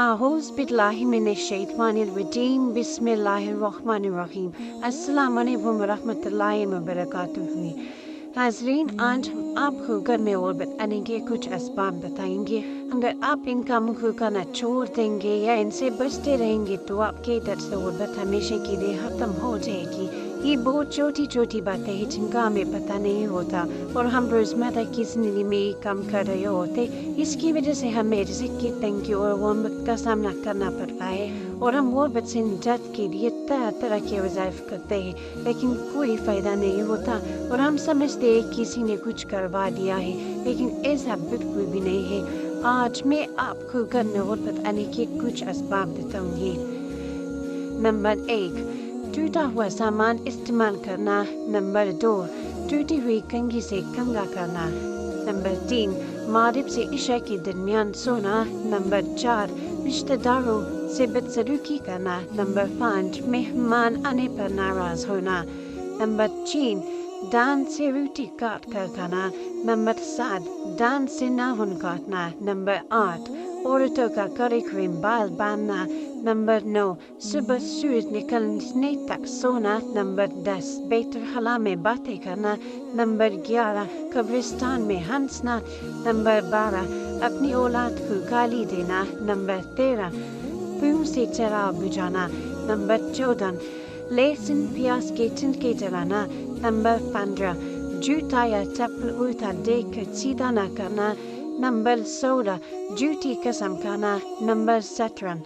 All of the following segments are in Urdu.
أعوذ بالله من الشيطان الرجيم بسم الله الرحمن الرحیم السلام علیکم ورحمۃ اللہ وبرکاتہ۔ ناظرین، آج ہم آپ کو گھر میں اور بتانے کے کچھ اسباب بتائیں گے۔ اگر آپ ان کاموں کو کرنا چھوڑ دیں گے یا ان سے بچتے رہیں گے تو آپ کے درد و غربت ہمیشہ کے لیے ختم ہو جائے گی۔ یہ بہت چھوٹی چھوٹی باتیں ہیں جن کا ہمیں پتہ نہیں ہوتا اور ہم روزمرہ کی زندگی میں یہ کام کر رہے ہوتے، اس کی وجہ سے ہمیں رزق کی تنگی اور غربت کا سامنا کرنا پڑتا ہے اور ہم غربت سے نجات کے لیے طرح طرح کے وظائف کرتے ہیں لیکن کوئی فائدہ نہیں ہوتا اور ہم سمجھتے ہیں کسی نے کچھ کروا دیا ہے، لیکن ایسا بالکل بھی نہیں ہے۔ آج میں آپ کو گھر میں غربت آنے کے کچھ اسباب بتاؤں گی۔ نمبر 1، ٹوٹا ہوا سامان استعمال کرنا۔ نمبر 2، ٹوٹی ہوئی کنگھی سے کنگھا کرنا۔ نمبر 3، مغرب سے عشاء کے درمیان سونا۔ نمبر 4، رشتہ داروں سے بدسلوکی کرنا۔ نمبر 5، مہمان آنے پر ناراض ہونا۔ نمبر 6، دانت سے روٹی کاٹ کر کھانا۔ نمبر 7، دانت سے ناخن کاٹنا۔ نمبر 8، عورتوں کا کرے ہوئے بال باندھنا۔ نمبر 9، صبح سورج نکلنے تک سونا۔ نمبر 10، بیت الخلاء میں باتیں کرنا۔ نمبر 11، قبرستان میں ہنسنا۔ نمبر 12، اپنی اولاد کو گالی دینا۔ نمبر 13، پھول سے چراغ بجھانا۔ نمبر 14، لہسن پیاز کے چھلکے جلانا۔ نمبر 15، جوتا یا چپل الٹا دیکھ کر سیدھا نہ کرنا۔ نمبر 16، جھوٹی قسم کھانا۔ نمبر 17،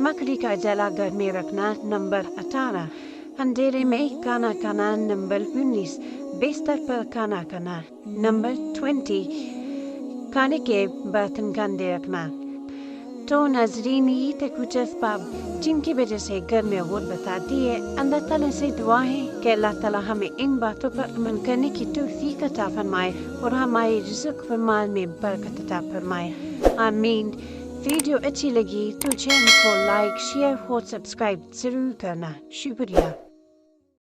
مکڑی کا جلا گھر میں رکھنا۔ نمبر 18، اندھیرے میں کھانا کھانا۔ نمبر 19، بستر پر کھانا کھانا۔ نمبر 20، کھانے کے برتن گندے رکھنا۔ تو ناظرین، یہ تھے کچھ اسباب جن کی وجہ سے گھر میں غربت آتی ہے۔ اللہ تعالیٰ سے دعا ہے کہ اللہ تعالیٰ ہمیں ان باتوں پر عمل کرنے کی توفیق عطا فرمائے اور ہمارے رزق و مال میں برکت عطا فرمائے، آمین۔ ویڈیو اچھی لگی تو چینل کو لائک، شیئر اور سبسکرائب ضرور کرنا۔ شکریہ۔